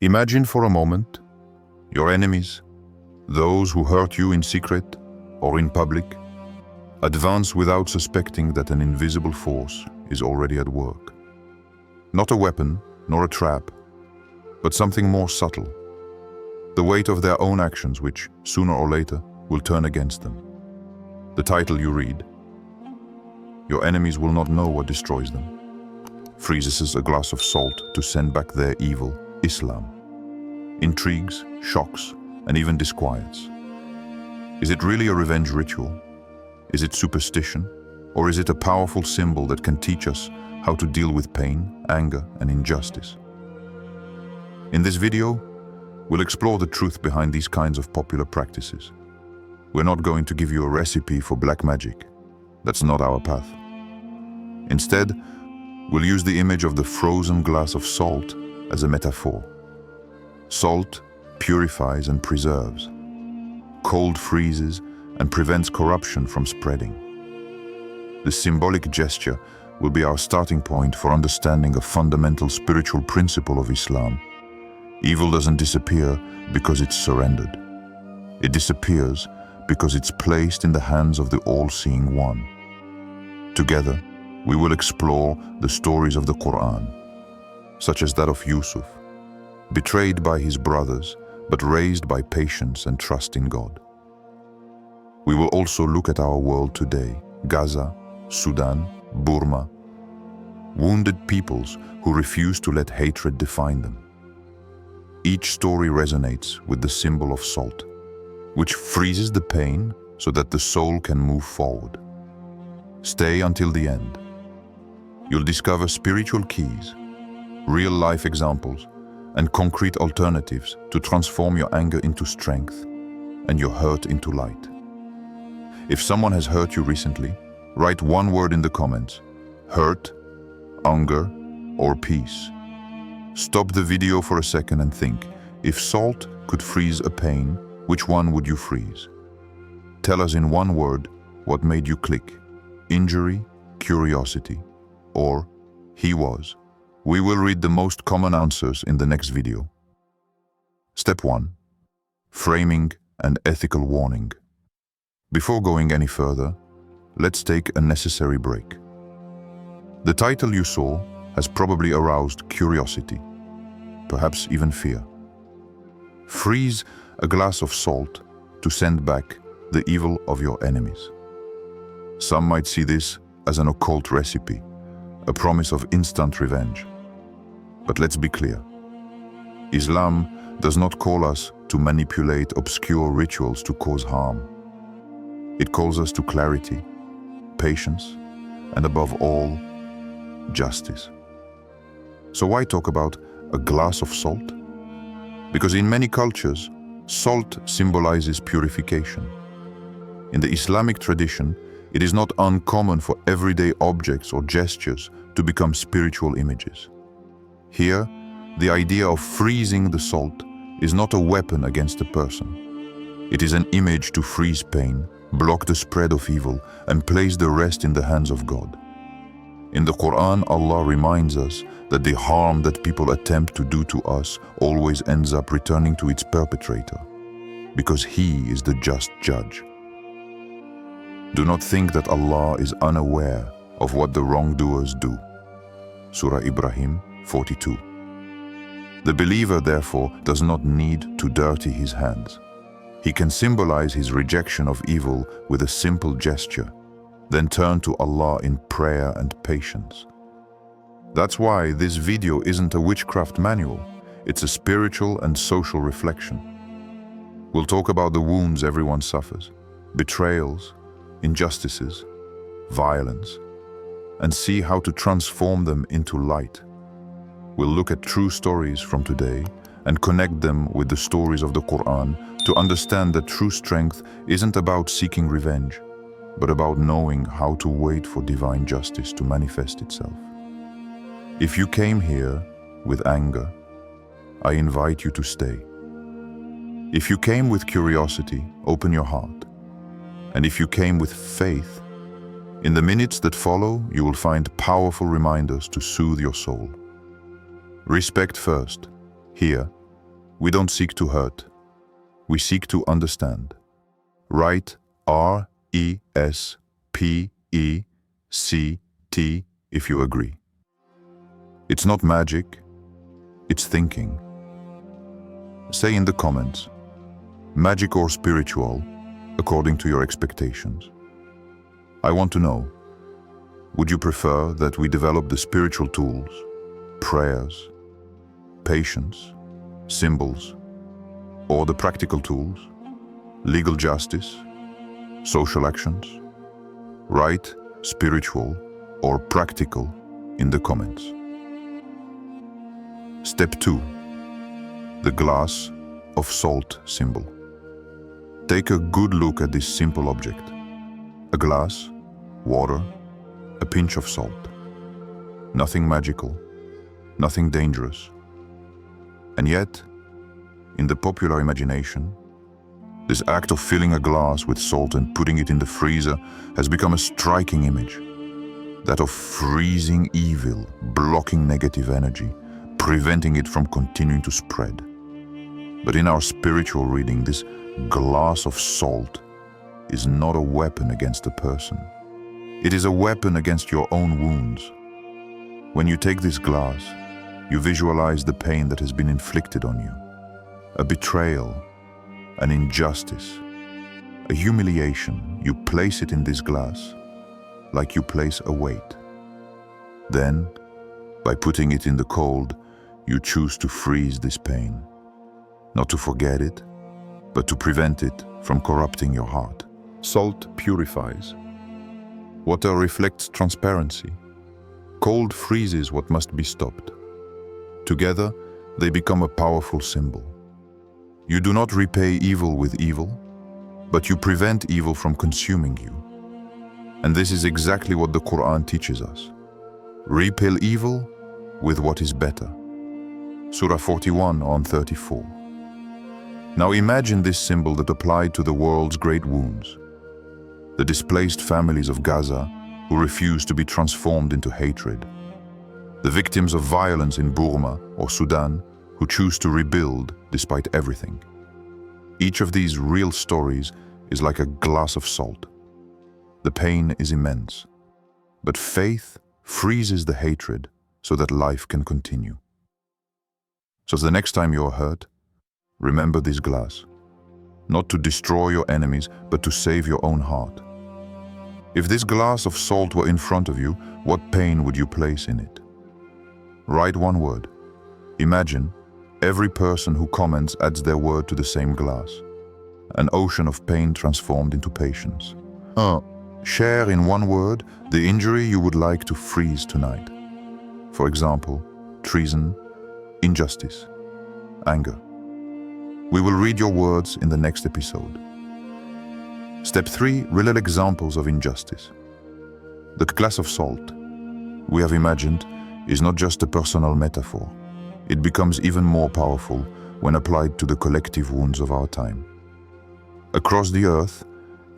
Imagine for a moment your enemies, those who hurt you in secret or in public, advance without suspecting that an invisible force is already at work. Not a weapon, nor a trap, but something more subtle. The weight of their own actions which, sooner or later, will turn against them. The title you read, "Your enemies will not know what destroys them," freezes a glass of salt to send back their evil, Islam. Intrigues, shocks, and even disquiets. Is it really a revenge ritual? Is it superstition? Or is it a powerful symbol that can teach us how to deal with pain, anger, and injustice? In this video, we'll explore the truth behind these kinds of popular practices. We're not going to give you a recipe for black magic. That's not our path. Instead, we'll use the image of the frozen glass of salt as a metaphor. Salt purifies and preserves. Cold freezes and prevents corruption from spreading. This symbolic gesture will be our starting point for understanding a fundamental spiritual principle of Islam. Evil doesn't disappear because it's surrendered. It disappears because it's placed in the hands of the all-seeing One. Together, we will explore the stories of the Qur'an, such as that of Yusuf, betrayed by his brothers, but raised by patience and trust in God. We will also look at our world today, Gaza, Sudan, Burma, wounded peoples who refuse to let hatred define them. Each story resonates with the symbol of salt, which freezes the pain so that the soul can move forward. Stay until the end. You'll discover spiritual keys, real-life examples, and concrete alternatives to transform your anger into strength and your hurt into light. If someone has hurt you recently, write one word in the comments: hurt, anger, or peace. Stop the video for a second and think, if salt could freeze a pain, which one would you freeze? Tell us in one word what made you click: injury, curiosity, or he was. We will read the most common answers in the next video. Step 1. Framing and ethical warning. Before going any further, let's take a necessary break. The title you saw has probably aroused curiosity, perhaps even fear. Freeze a glass of salt to send back the evil of your enemies. Some might see this as an occult recipe, a promise of instant revenge. But let's be clear. Islam does not call us to manipulate obscure rituals to cause harm. It calls us to clarity, patience, and above all, justice. So why talk about a glass of salt? Because in many cultures, salt symbolizes purification. In the Islamic tradition, it is not uncommon for everyday objects or gestures to become spiritual images. Here, the idea of freezing the salt is not a weapon against a person. It is an image to freeze pain, block the spread of evil, and place the rest in the hands of God. In the Quran, Allah reminds us that the harm that people attempt to do to us always ends up returning to its perpetrator, because He is the just judge. Do not think that Allah is unaware of what the wrongdoers do. Surah Ibrahim 42. The believer, therefore, does not need to dirty his hands. He can symbolize his rejection of evil with a simple gesture, then turn to Allah in prayer and patience. That's why this video isn't a witchcraft manual, it's a spiritual and social reflection. We'll talk about the wounds everyone suffers, betrayals, injustices, violence, and see how to transform them into light. We'll look at true stories from today and connect them with the stories of the Quran to understand that true strength isn't about seeking revenge, but about knowing how to wait for divine justice to manifest itself. If you came here with anger, I invite you to stay. If you came with curiosity, open your heart. And if you came with faith, in the minutes that follow, you will find powerful reminders to soothe your soul. Respect first. Here, We don't seek to hurt. We seek to understand. Write RESPECT if you agree. It's not magic, it's thinking. Say in the comments, magic or spiritual, according to your expectations. I want to know, would you prefer that we develop the spiritual tools, prayers, patience, symbols, or the practical tools, legal justice, social actions? Write spiritual or practical in the comments. Step 2. The glass of salt symbol. Take a good look at this simple object. A glass, water, a pinch of salt. Nothing magical, nothing dangerous. And yet, in the popular imagination, this act of filling a glass with salt and putting it in the freezer has become a striking image. That of freezing evil, blocking negative energy, preventing it from continuing to spread. But in our spiritual reading, this glass of salt is not a weapon against a person. It is a weapon against your own wounds. When you take this glass, you visualize the pain that has been inflicted on you. A betrayal, an injustice, a humiliation. You place it in this glass like you place a weight. Then, by putting it in the cold, you choose to freeze this pain. Not to forget it, but to prevent it from corrupting your heart. Salt purifies. Water reflects transparency. Cold freezes what must be stopped. Together, they become a powerful symbol. You do not repay evil with evil, but you prevent evil from consuming you. And this is exactly what the Qur'an teaches us. Repel evil with what is better. Surah 41:34. Now imagine this symbol that applied to the world's great wounds. The displaced families of Gaza who refuse to be transformed into hatred. The victims of violence in Burma or Sudan who choose to rebuild despite everything. Each of these real stories is like a glass of salt. The pain is immense, but faith freezes the hatred so that life can continue. So the next time you're hurt, remember this glass, not to destroy your enemies, but to save your own heart. If this glass of salt were in front of you, what pain would you place in it? Write one word. Imagine every person who comments adds their word to the same glass. An ocean of pain transformed into patience. Share in one word the injury you would like to freeze tonight. For example, treason, injustice, anger. We will read your words in the next episode. Step 3. Real examples of injustice. The glass of salt we have imagined is not just a personal metaphor. It becomes even more powerful when applied to the collective wounds of our time. Across the earth,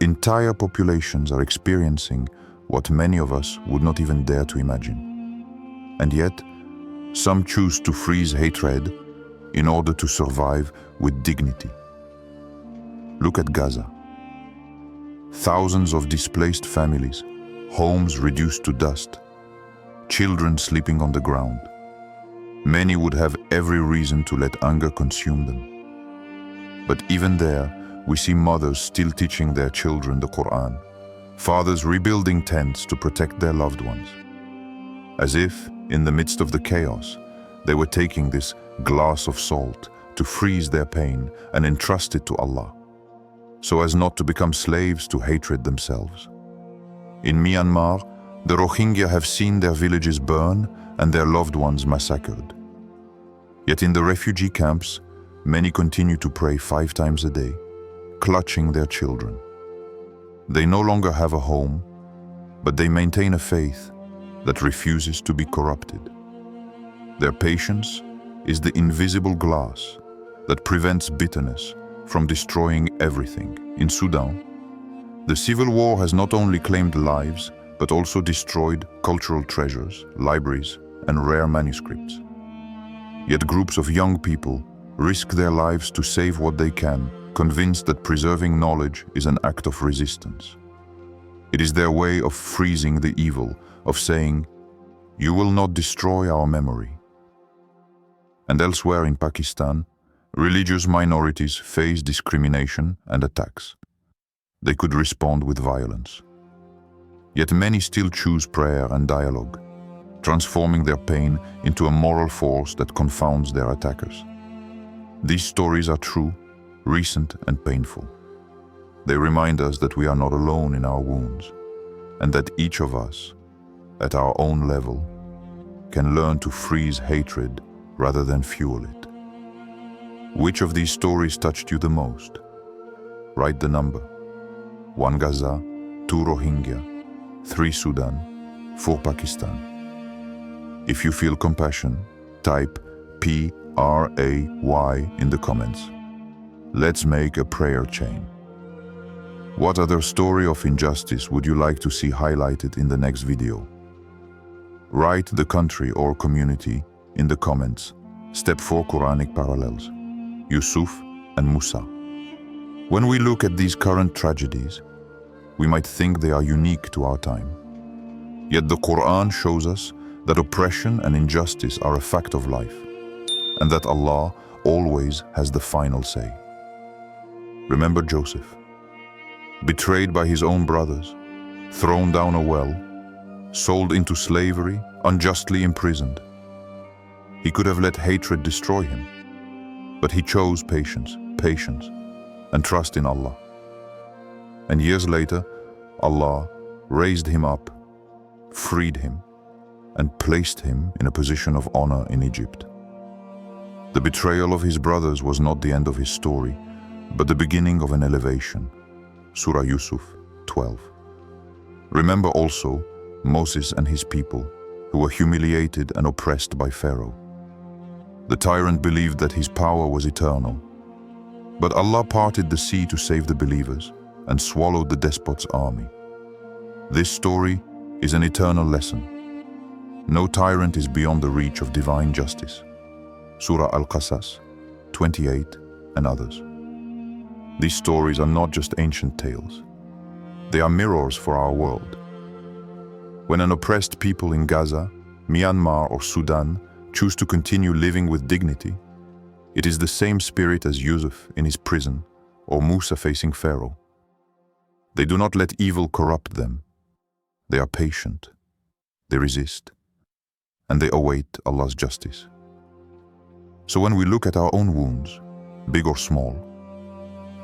entire populations are experiencing what many of us would not even dare to imagine. And yet, some choose to freeze hatred in order to survive with dignity. Look at Gaza. Thousands of displaced families, homes reduced to dust, children sleeping on the ground. Many would have every reason to let anger consume them. But even there, we see mothers still teaching their children the Qur'an, fathers rebuilding tents to protect their loved ones. As if, in the midst of the chaos, they were taking this glass of salt to freeze their pain and entrust it to Allah, so as not to become slaves to hatred themselves. In Myanmar, the Rohingya have seen their villages burn and their loved ones massacred. Yet in the refugee camps, many continue to pray 5 times a day, clutching their children. They no longer have a home, but they maintain a faith that refuses to be corrupted. Their patience is the invisible glass that prevents bitterness from destroying everything. In Sudan, the civil war has not only claimed lives, but also destroyed cultural treasures, libraries, and rare manuscripts. Yet groups of young people risk their lives to save what they can, convinced that preserving knowledge is an act of resistance. It is their way of freezing the evil, of saying, "You will not destroy our memory." And elsewhere in Pakistan, religious minorities face discrimination and attacks. They could respond with violence. Yet many still choose prayer and dialogue, transforming their pain into a moral force that confounds their attackers. These stories are true, recent, and painful. They remind us that we are not alone in our wounds, and that each of us, at our own level, can learn to freeze hatred rather than fuel it. Which of these stories touched you the most? Write the number. 1 Gaza, 2 Rohingya, 3 Sudan, 4 Pakistan. If you feel compassion, type PRAY in the comments. Let's make a prayer chain. What other story of injustice would you like to see highlighted in the next video? Write the country or community in the comments. Step 4 Quranic parallels. Yusuf and Musa. When we look at these current tragedies, we might think they are unique to our time. Yet the Quran shows us that oppression and injustice are a fact of life, and that Allah always has the final say. Remember Joseph, betrayed by his own brothers, thrown down a well, sold into slavery, unjustly imprisoned. He could have let hatred destroy him, but he chose patience, and trust in Allah. And years later, Allah raised him up, freed him, and placed him in a position of honor in Egypt. The betrayal of his brothers was not the end of his story, but the beginning of an elevation. Surah Yusuf 12. Remember also Moses and his people, who were humiliated and oppressed by Pharaoh. The tyrant believed that his power was eternal, but Allah parted the sea to save the believers and swallowed the despot's army. This story is an eternal lesson. No tyrant is beyond the reach of divine justice. Surah Al-Qasas 28 and others. These stories are not just ancient tales. They are mirrors for our world. When an oppressed people in Gaza, Myanmar, or Sudan choose to continue living with dignity, it is the same spirit as Yusuf in his prison or Musa facing Pharaoh. They do not let evil corrupt them. They are patient, they resist, and they await Allah's justice. So when we look at our own wounds, big or small,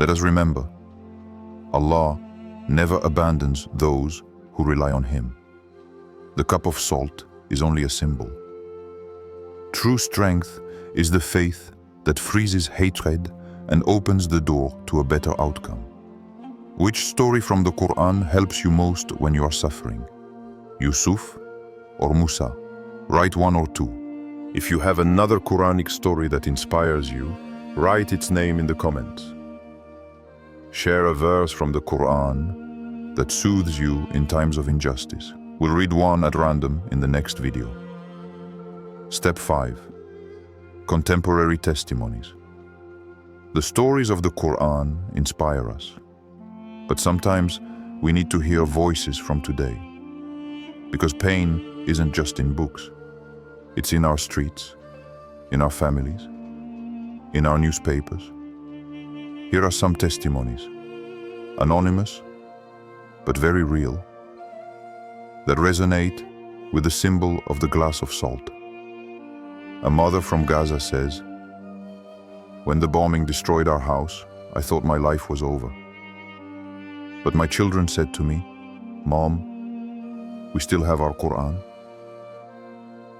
let us remember, Allah never abandons those who rely on Him. The cup of salt is only a symbol. True strength is the faith that freezes hatred and opens the door to a better outcome. Which story from the Quran helps you most when you are suffering? Yusuf or Musa? Write 1 or 2. If you have another Quranic story that inspires you, write its name in the comments. Share a verse from the Quran that soothes you in times of injustice. We'll read one at random in the next video. Step 5. Contemporary testimonies. The stories of the Quran inspire us, but sometimes we need to hear voices from today. Because pain isn't just in books. It's in our streets, in our families, in our newspapers. Here are some testimonies, anonymous, but very real, that resonate with the symbol of the glass of salt. A mother from Gaza says, "When the bombing destroyed our house, I thought my life was over. But my children said to me, 'Mom, we still have our Quran.'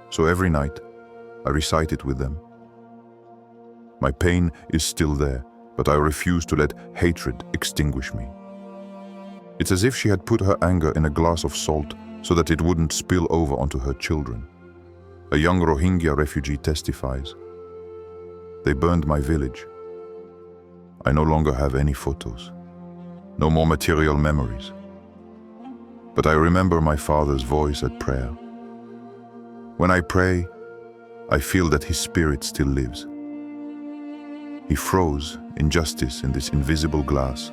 So every night, I recite it with them. My pain is still there, but I refuse to let hatred extinguish me." It's as if she had put her anger in a glass of salt so that it wouldn't spill over onto her children. A young Rohingya refugee testifies, "They burned my village. I no longer have any photos, no more material memories. But I remember my father's voice at prayer. When I pray, I feel that his spirit still lives. He froze injustice in this invisible glass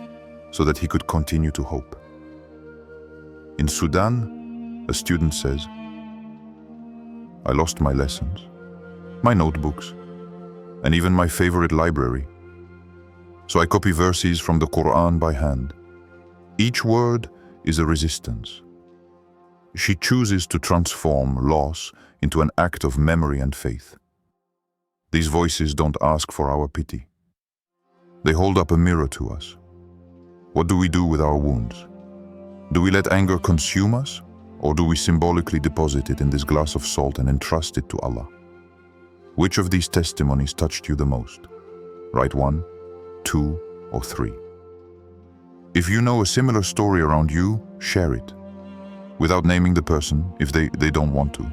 so that he could continue to hope. In Sudan, a student says, "I lost my lessons, my notebooks, and even my favorite library. So I copy verses from the Qur'an by hand. Each word is a resistance." She chooses to transform loss into an act of memory and faith. These voices don't ask for our pity. They hold up a mirror to us. What do we do with our wounds? Do we let anger consume us, or do we symbolically deposit it in this glass of salt and entrust it to Allah? Which of these testimonies touched you the most? Write 1, 2, or 3. If you know a similar story around you, share it, without naming the person if they don't want to.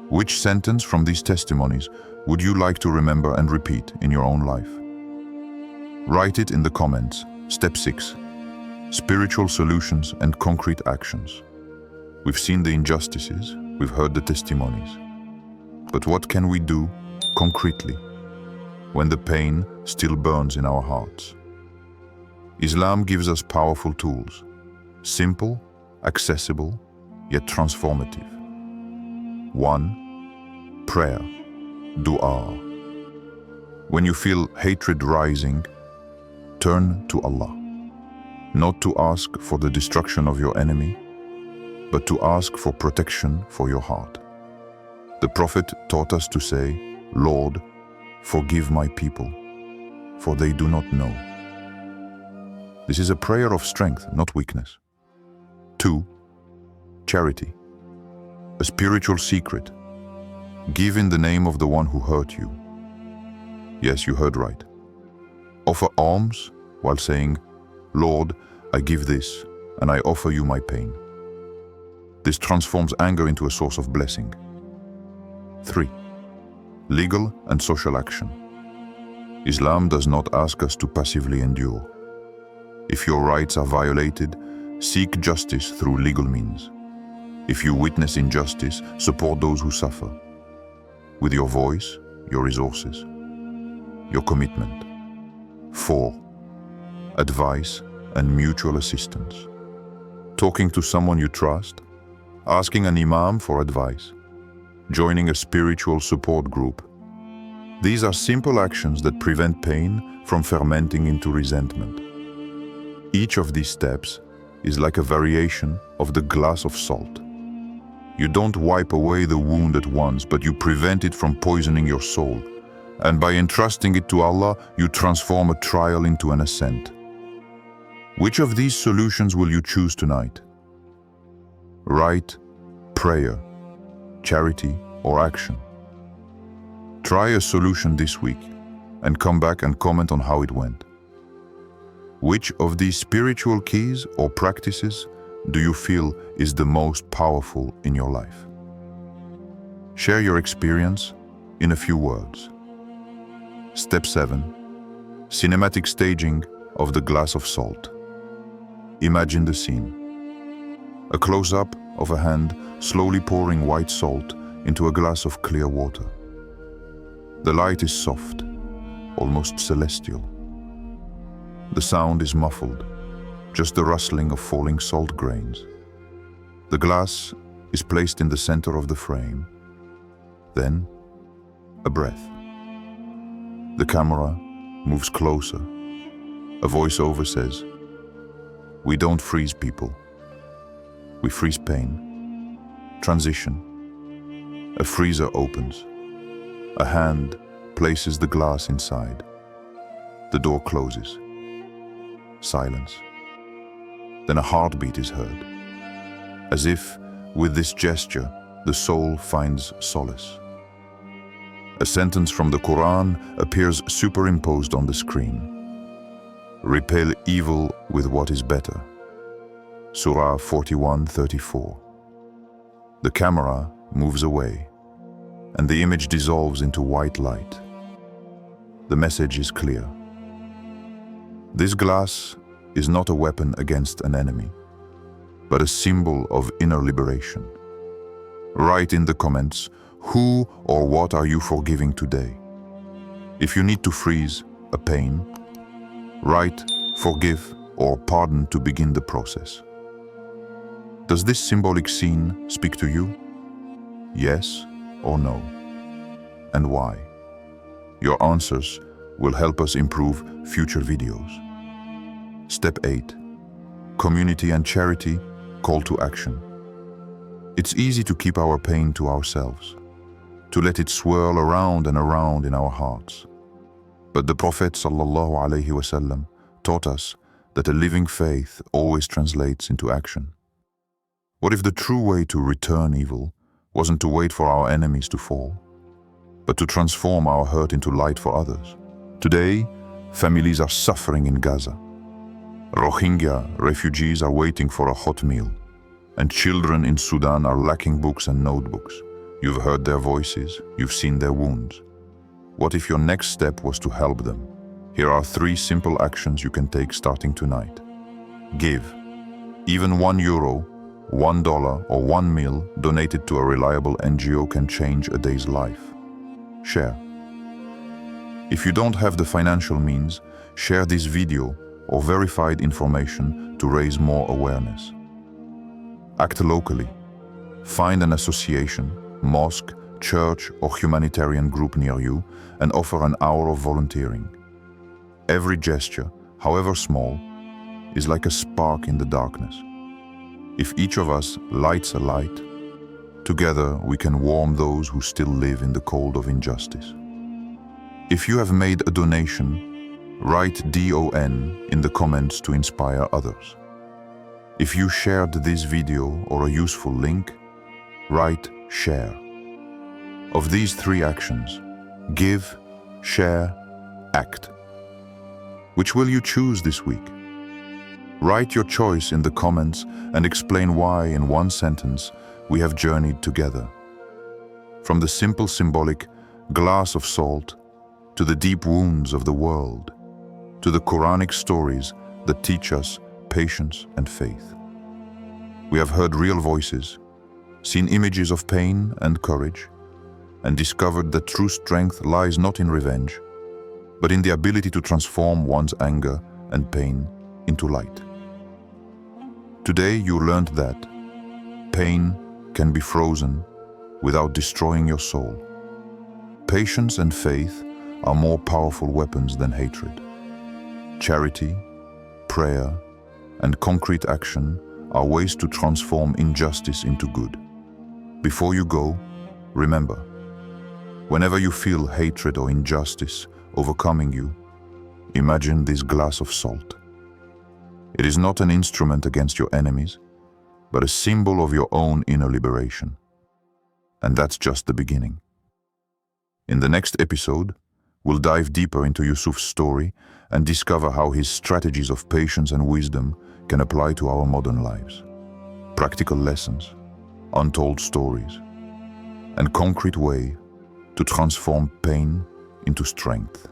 Which sentence from these testimonies would you like to remember and repeat in your own life? Write it in the comments. Step 6. Spiritual solutions and concrete actions. We've seen the injustices, we've heard the testimonies. But what can we do concretely when the pain still burns in our hearts? Islam gives us powerful tools, simple, accessible, yet transformative. 1. Prayer, dua. When you feel hatred rising, turn to Allah, not to ask for the destruction of your enemy, but to ask for protection for your heart. The Prophet taught us to say, "Lord, forgive my people, for they do not know." This is a prayer of strength, not weakness. 2. Charity, a spiritual secret. Give in the name of the one who hurt you. Yes, you heard right. Offer alms while saying, "Lord, I give this, and I offer you my pain." This transforms anger into a source of blessing. 3. Legal and social action. Islam does not ask us to passively endure. If your rights are violated, seek justice through legal means. If you witness injustice, support those who suffer. With your voice, your resources, your commitment. 4. Advice and mutual assistance. Talking to someone you trust, asking an imam for advice, joining a spiritual support group. These are simple actions that prevent pain from fermenting into resentment. Each of these steps is like a variation of the glass of salt. You don't wipe away the wound at once, but you prevent it from poisoning your soul. And by entrusting it to Allah, you transform a trial into an ascent. Which of these solutions will you choose tonight? Write, prayer, charity, or action. Try a solution this week and come back and comment on how it went. Which of these spiritual keys or practices do you feel is the most powerful in your life? Share your experience in a few words. Step 7. Cinematic staging of the glass of salt. Imagine the scene. A close-up of a hand slowly pouring white salt into a glass of clear water. The light is soft, almost celestial. The sound is muffled, just the rustling of falling salt grains. The glass is placed in the center of the frame. Then, a breath. The camera moves closer. A voiceover says, "We don't freeze people. We freeze pain." Transition. A freezer opens. A hand places the glass inside. The door closes. Silence. Then a heartbeat is heard. As if, with this gesture, the soul finds solace. A sentence from the Quran appears superimposed on the screen. Repel evil with what is better. Surah 41:34. The camera moves away, and the image dissolves into white light. The message is clear. This glass is not a weapon against an enemy, but a symbol of inner liberation. Write in the comments, who or what are you forgiving today? If you need to freeze a pain, write forgive or pardon to begin the process. Does this symbolic scene speak to you? Yes or no? And why? Your answers will help us improve future videos. Step 8. Community and charity, call to action. It's easy to keep our pain to ourselves, to let it swirl around and around in our hearts. But the Prophet ﷺ taught us that a living faith always translates into action. What if the true way to return evil wasn't to wait for our enemies to fall, but to transform our hurt into light for others? Today, families are suffering in Gaza. Rohingya refugees are waiting for a hot meal, and children in Sudan are lacking books and notebooks. You've heard their voices, you've seen their wounds. What if your next step was to help them? Here are 3 simple actions you can take starting tonight. Give. Even €1, $1, or 1 meal donated to a reliable NGO can change a day's life. Share. If you don't have the financial means, share this video or verified information to raise more awareness. Act locally. Find an association, mosque, church, or humanitarian group near you and offer an hour of volunteering. Every gesture, however small, is like a spark in the darkness. If each of us lights a light, together we can warm those who still live in the cold of injustice. If you have made a donation, write DON in the comments to inspire others. If you shared this video or a useful link, write share. Of these 3 actions, give, share, act. Which will you choose this week? Write your choice in the comments and explain why in 1 sentence we have journeyed together. From the simple symbolic glass of salt to the deep wounds of the world, to the Quranic stories that teach us patience and faith. We have heard real voices, seen images of pain and courage, and discovered that true strength lies not in revenge, but in the ability to transform one's anger and pain into light. Today you learned that pain can be frozen without destroying your soul. Patience and faith are more powerful weapons than hatred. Charity, prayer, and concrete action are ways to transform injustice into good. Before you go, remember, whenever you feel hatred or injustice overcoming you, imagine this glass of salt. It is not an instrument against your enemies, but a symbol of your own inner liberation. And that's just the beginning. In the next episode, we'll dive deeper into Yusuf's story and discover how his strategies of patience and wisdom can apply to our modern lives. Practical lessons, untold stories, and concrete way to transform pain into strength.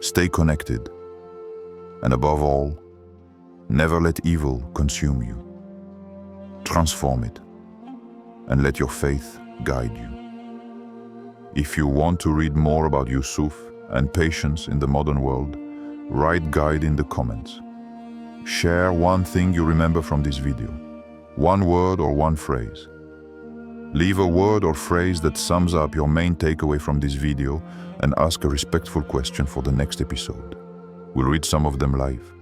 Stay connected, and above all, never let evil consume you. Transform it, and let your faith guide you. If you want to read more about Yusuf and patience in the modern world, write guide in the comments. Share 1 thing you remember from this video, 1 word or 1 phrase. Leave a word or phrase that sums up your main takeaway from this video and ask a respectful question for the next episode. We'll read some of them live.